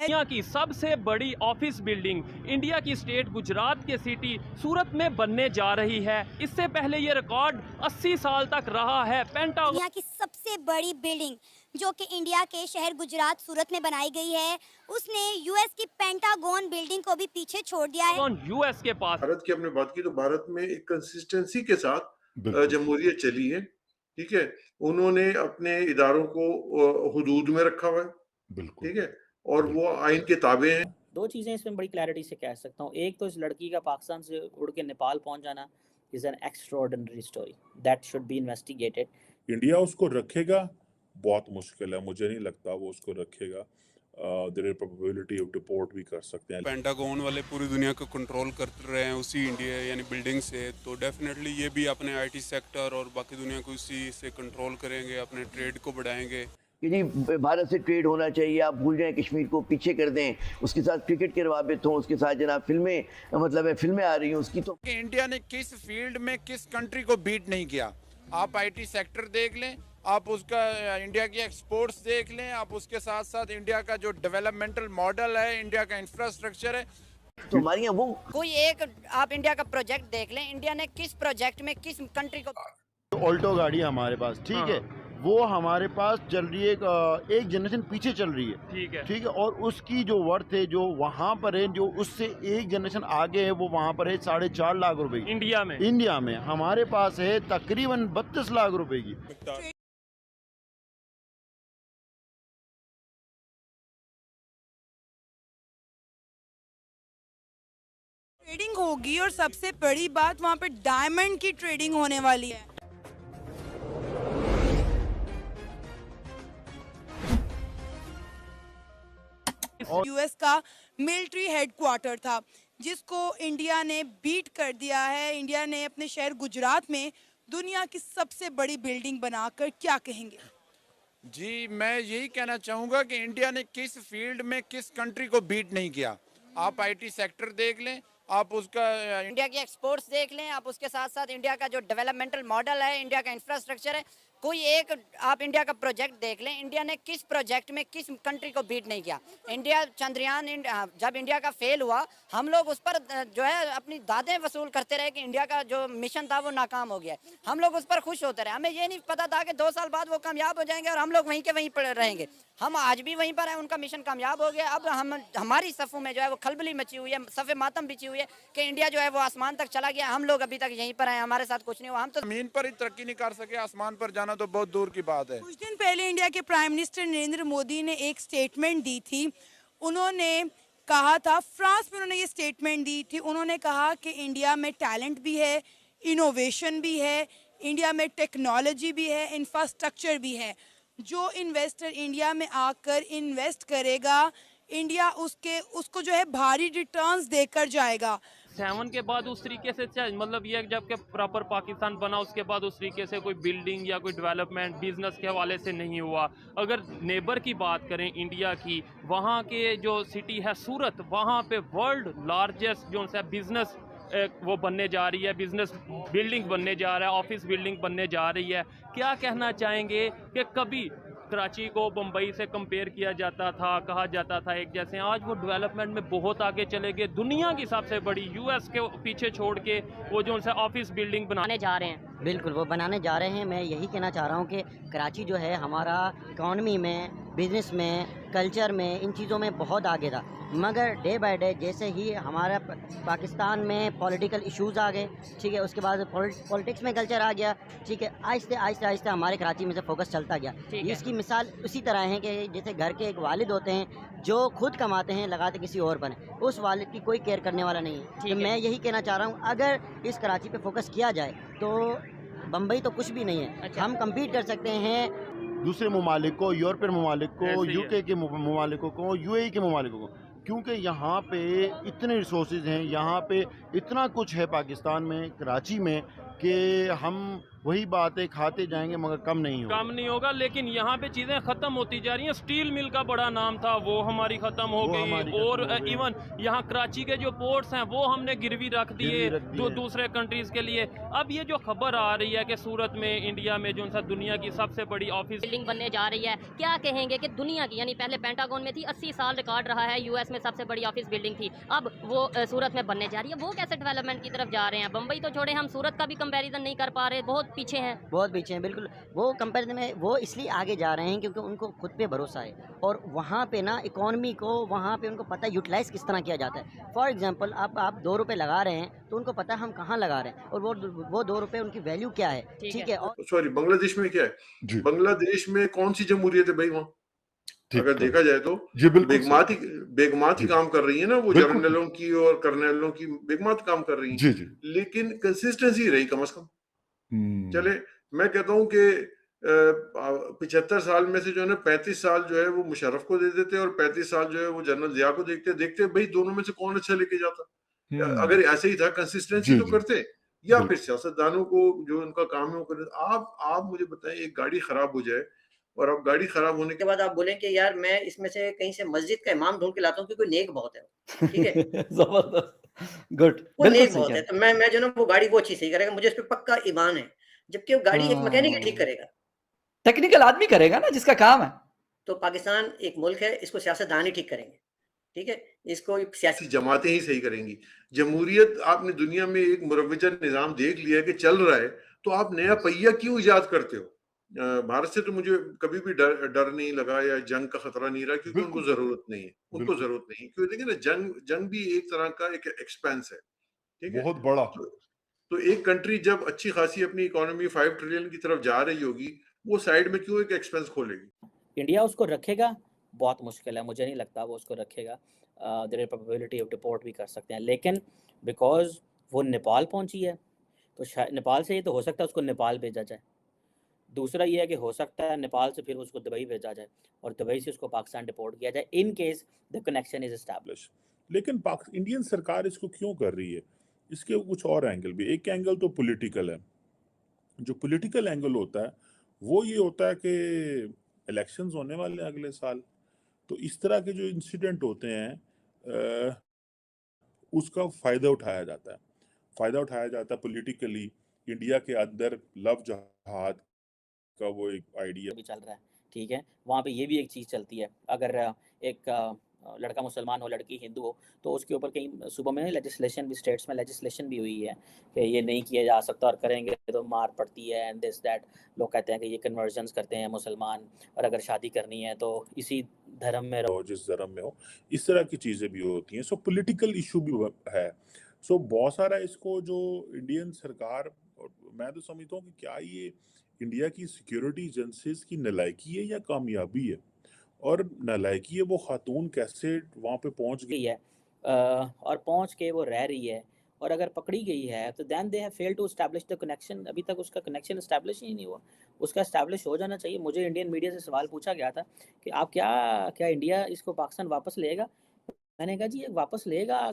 दुनिया की सबसे बड़ी ऑफिस बिल्डिंग इंडिया की स्टेट गुजरात के सिटी सूरत में बनने जा रही है। इससे पहले ये रिकॉर्ड 80 साल तक रहा है। पेंटागन दुनिया की सबसे बड़ी बिल्डिंग जो कि इंडिया के शहर गुजरात सूरत में बनाई गई है, उसने यूएस की पेंटागन बिल्डिंग को भी पीछे छोड़ दिया है। यूएस के पास। भारत की हमने बात की तो भारत में एक कंसिस्टेंसी के साथ जमहूरियत चली है। ठीक है, उन्होंने अपने इदारों को हुदूद में रखा हुआ है। बिल्कुल। ठीक है, और वो आइन के ताबे हैं। दो चीज़ें इसमें बड़ी क्लैरिटी से कह सकता हूँ। एक तो इस लड़की का पाकिस्तान से उड़ के नेपाल पहुंच जाना is an extraordinary story that should be investigated. India उसको रखेगा बहुत मुश्किल है, मुझे नहीं लगता वो उसको रखेगा। There is probability of deport भी कर सकते हैं। पेंटागन वाले पूरी दुनिया को कंट्रोल कर रहे हैं उसी इंडिया यानी बिल्डिंग से, तो डेफिनेटली ये भी अपने आईटी सेक्टर और बाकी दुनिया को उसी से कंट्रोल करेंगे, अपने ट्रेड को बढ़ाएंगे। कि नहीं भारत से ट्रेड होना चाहिए, आप भूल जाएं, कश्मीर को पीछे कर दें, उसके साथ क्रिकेट के रवाबित हों, उसके साथ जनाब फिल्में मतलब है फिल्में आ रही हैं उसकी। तो इंडिया ने किस फील्ड में किस कंट्री को बीट नहीं किया। आप आईटी सेक्टर देख लें, आप उसका इंडिया की एक्सपोर्ट्स देख लें, आप उसके साथ साथ इंडिया का जो डेवलपमेंटल मॉडल है, इंडिया का इंफ्रास्ट्रक्चर है। तो हमारी वो कोई एक आप इंडिया का प्रोजेक्ट देख लें, इंडिया ने किस प्रोजेक्ट में किस कंट्री को। ऑल्टो गाड़ी हमारे पास, ठीक है, वो हमारे पास चल रही है एक जनरेशन पीछे चल रही है। ठीक है, और उसकी जो वर्थ है जो वहाँ पर है, जो उससे एक जनरेशन आगे है, वो वहाँ पर है 4.5 लाख रुपए की। इंडिया में हमारे पास है तकरीबन 32 लाख रुपए की। ट्रेडिंग होगी और सबसे बड़ी बात वहाँ पे डायमंड की ट्रेडिंग होने वाली है। यूएस का मिलिट्री हेडक्वार्टर था जिसको इंडिया ने बीट कर दिया है। इंडिया ने अपने शहर गुजरात में दुनिया की सबसे बड़ी बिल्डिंग बनाकर क्या कहेंगे? जी, मैं यही कहना चाहूँगा कि इंडिया ने किस फील्ड में किस कंट्री को बीट नहीं किया। आप आईटी सेक्टर देख लें, आप उसका इंडिया की एक्सपोर्ट्स देख लें, आप उसके साथ साथ इंडिया का जो डेवलपमेंटल मॉडल है, इंडिया का इंफ्रास्ट्रक्चर है, कोई एक आप इंडिया का प्रोजेक्ट देख लें, इंडिया ने किस प्रोजेक्ट में किस कंट्री को बीट नहीं किया। इंडिया चंद्रयान जब इंडिया का फेल हुआ, हम लोग उस पर जो है अपनी दादें वसूल करते रहे कि इंडिया का जो मिशन था वो नाकाम हो गया। हम लोग उस पर खुश होते रहे, हमें ये नहीं पता था कि 2 साल बाद वो कामयाब हो जाएंगे और हम लोग वहीं के वहीं पर रहेंगे। हम आज भी वहीं पर हैं, उनका मिशन कामयाब हो गया। अब हमारी सफ़ों में जो है वो खलबली मची हुई है, सफ़े मातम बिछी हुई है कि इंडिया जो है वो आसमान तक चला गया, हम लोग अभी तक यहीं पर हैं, हमारे साथ कुछ नहीं हुआ। हम तो जमीन पर ही तरक्की नहीं कर सके, आसमान पर जाना तो बहुत दूर की बात है। कुछ दिन पहले इंडिया के प्राइम मिनिस्टर नरेंद्र मोदी ने एक स्टेटमेंट दी थी। उन्होंने कहा था, फ्रांस में उन्होंने ये स्टेटमेंट दी थी, उन्होंने कहा कि इंडिया में टैलेंट भी है, इनोवेशन भी है, इंडिया में टेक्नोलॉजी भी है, इंफ्रास्ट्रक्चर भी है। जो इन्वेस्टर इंडिया में आकर इन्वेस्ट करेगा, इंडिया उसको जो है भारी रिटर्न्स देकर जाएगा। 7 के बाद उस तरीके से मतलब ये जब के प्रॉपर पाकिस्तान बना उसके बाद उस तरीके से कोई बिल्डिंग या कोई डेवलपमेंट बिजनेस के हवाले से नहीं हुआ। अगर नेबर की बात करें इंडिया की, वहाँ के जो सिटी है सूरत, वहाँ पे वर्ल्ड लार्जेस्ट जो है बिजनेस वो बनने जा रही है, बिजनेस बिल्डिंग बनने जा रहा है, ऑफिस बिल्डिंग बनने जा रही है। क्या कहना चाहेंगे कि कभी कराची को बम्बई से कंपेयर किया जाता था, कहा जाता था एक जैसे, आज वो डेवलपमेंट में बहुत आगे चले गए। दुनिया की सबसे बड़ी यूएस के पीछे छोड़ के वो जो उनसे ऑफिस बिल्डिंग बनाने जा रहे हैं। बिल्कुल वो बनाने जा रहे हैं। मैं यही कहना चाह रहा हूँ कि कराची जो है हमारा इकॉनमी में, बिजनेस में, कल्चर में, इन चीज़ों में बहुत आगे था, मगर डे बाय डे जैसे ही हमारा पाकिस्तान में पॉलिटिकल इश्यूज़ आ गए, ठीक है, उसके बाद पॉलिटिक्स में कल्चर आ गया, ठीक है, आहिस्ते आहिस्ते आहिस्ते हमारे कराची में से फोकस चलता गया। इसकी मिसाल उसी तरह है कि जैसे घर के एक वालिद होते हैं जो खुद कमाते हैं, लगाते किसी और पर हैं, उस वालिद की कोई केयर करने वाला नहीं है। तो मैं यही कहना चाह रहा हूँ, अगर इस कराची पे फोकस किया जाए तो बम्बई तो कुछ भी नहीं है। हम कम्पीट कर सकते हैं दूसरे ममालिक को, यूरोपियन ममालिक को, यूके के ममालिकों को, यूएई के ममालिकों को, क्योंकि यहाँ पे इतने रिसोर्सेज हैं, यहाँ पे इतना कुछ है पाकिस्तान में, कराची में, कि हम वही बात है, खाते जाएंगे मगर कम नहीं होगा। कम नहीं होगा, लेकिन यहाँ पे चीजें खत्म होती जा रही हैं। स्टील मिल का बड़ा नाम था, वो हमारी खत्म हो गई। और इवन यहाँ कराची के जो पोर्ट्स हैं वो हमने गिरवी रख दिए दूसरे कंट्रीज के लिए। अब ये जो खबर आ रही है कि सूरत में, इंडिया में जो सा दुनिया की सबसे बड़ी ऑफिस बिल्डिंग बनने जा रही है, क्या कहेंगे कि दुनिया की, यानी पहले पेंटागन में थी, 80 साल रिकॉर्ड रहा है, यूएस में सबसे बड़ी ऑफिस बिल्डिंग थी, अब वो सूरत में बनने जा रही है। वो कैसे डेवलपमेंट की तरफ जा रहे हैं? बम्बई तो छोड़े, हम सूरत का भी कंपैरिजन नहीं कर पा रहे, बहुत पीछे हैं। बहुत पीछे हैं, बिल्कुल। वो कंपैरिजन में वो इसलिए आगे जा रहे हैं क्योंकि उनको खुद पे भरोसा है, और वहाँ पे ना इकोनॉमी को, वहाँ पे उनको पता है यूटिलाइज किस तरह किया जाता है। फॉर एग्जांपल आप 2 रुपए लगा रहे हैं तो उनको पता है हम कहाँ लगा रहे हैं, और वो 2 रुपए उनकी वैल्यू क्या है, ठीक है। और सॉरी, बांग्लादेश में क्या है, बांग्लादेश में कौन सी जमहूरियत है भाई वहाँ? अगर देखा जाए तो बेगमात ही काम कर रही है ना, वो जर्नलों की और कर्नलों की बेगमात काम कर रही है, लेकिन कंसिस्टेंसी रही कम से कम। चले, मैं कहता हूँ कि 75 साल में से जो है ना 35 साल जो है वो मुशर्रफ को दे देते और 35 साल जो है वो जनरल जिया को देखते भाई दोनों में से कौन अच्छा लेके जाता। अगर ऐसे ही था, कंसिस्टेंसी तो करते, या फिर सियासतदानों को जो उनका काम है वो करते। आप मुझे बताएं, एक गाड़ी खराब हो जाए और अब गाड़ी खराब होने के बाद आप बोलें कि यार मैं इसमें से कहीं से मस्जिद का इमाम ढूंढ के लाता हूँ क्योंकि नेक बहुत है, ठीक है। जबरदस्त, गुड, वो नेक बहुत है, तो मैं जो ना वो गाड़ी वो अच्छी सही करेगा, मुझे इस पे पक्का ईमान है। जबकि वो गाड़ी एक मैकेनिक ठीक करेगा, टेक्निकल आदमी करेगा ना, जिसका काम है। तो पाकिस्तान एक मुल्क है, इसको सियासतदान ही ठीक करेंगे, ठीक है, इसको सियासी जमातें ही सही करेंगी। जमहूरियत आपने दुनिया में एक मुरव्वजा निज़ाम देख लिया है कि चल रहा है, तो आप नया पहिया क्यों इजाद करते हो? भारत से तो मुझे कभी भी डर नहीं लगा या जंग का खतरा नहीं रहा, क्योंकि उनको जरूरत नहीं है, क्योंकि देखिए ना, जंग भी एक तरह का एक एक्सपेंस है, ठीक है, बहुत बड़ा। तो एक कंट्री जब अच्छी खासी अपनी इकोनॉमी 5 ट्रिलियन की तरफ जा रही होगी, वो साइड में क्यों एक एक्सपेंस खोलेगी? इंडिया उसको रखेगा, बहुत मुश्किल है, मुझे नहीं लगता वो उसको रखेगा। There is probability of deport भी कर सकते हैं, लेकिन बिकॉज वो नेपाल पहुंची है, तो शायद नेपाल से ये तो हो सकता है उसको नेपाल भेजा जाए। दूसरा ये है कि हो सकता है नेपाल से फिर उसको दुबई भेजा जाए और दुबई से उसको पाकिस्तान डिपोर्ट किया जाए, in case the connection is establish. लेकिन इंडियन सरकार इसको क्यों कर रही है? इसके कुछ और एंगल भी। एक एंगल तो पॉलिटिकल है। जो पॉलिटिकल एंगल होता है वो ये होता है कि इलेक्शंस होने वाले हैं अगले साल, तो इस तरह के जो इंसिडेंट होते हैं उसका फायदा उठाया जाता है पॉलिटिकली। इंडिया के अंदर लव जहाद का वो एक आइडिया भी चल रहा है, ठीक है। वहाँ पे ये भी एक चीज़ चलती है, अगर एक लड़का मुसलमान हो, लड़की हिंदू हो, तो उसके ऊपर कहीं सुबह में लेजिस्लेशन भी, स्टेट्स में लेजिस्लेशन भी हुई है कि ये नहीं किया जा सकता, और करेंगे तो मार पड़ती है एंड दिस दैट। लोग कहते हैं कि ये कन्वर्जन्स करते हैं मुसलमान, और अगर शादी करनी है तो इसी धर्म में रहो, जिस धर्म में हो। इस तरह की चीज़ें भी होती हैं। सो पॉलिटिकल इशू भी है। सो बहुत सारा इसको जो इंडियन सरकार, और मैं तो समझता हूँ कि क्या ये इंडिया की सिक्योरिटी एजेंसीज की नालायकी है या कामयाबी है? और नालायकी है, वो खातून कैसे वहाँ पे पहुँच गई है और पहुँच के वो रह रही है, और अगर पकड़ी गई है तो then they have failed to establish the connection. अभी तक उसका कनेक्शन एस्टैब्लिश ही नहीं हुआ, उसका एस्टैब्लिश हो जाना चाहिए। मुझे इंडियन मीडिया से सवाल पूछा गया था कि आप क्या इंडिया इसको पाकिस्तान वापस लेगा? मैंने कहा जी ये वापस लेगा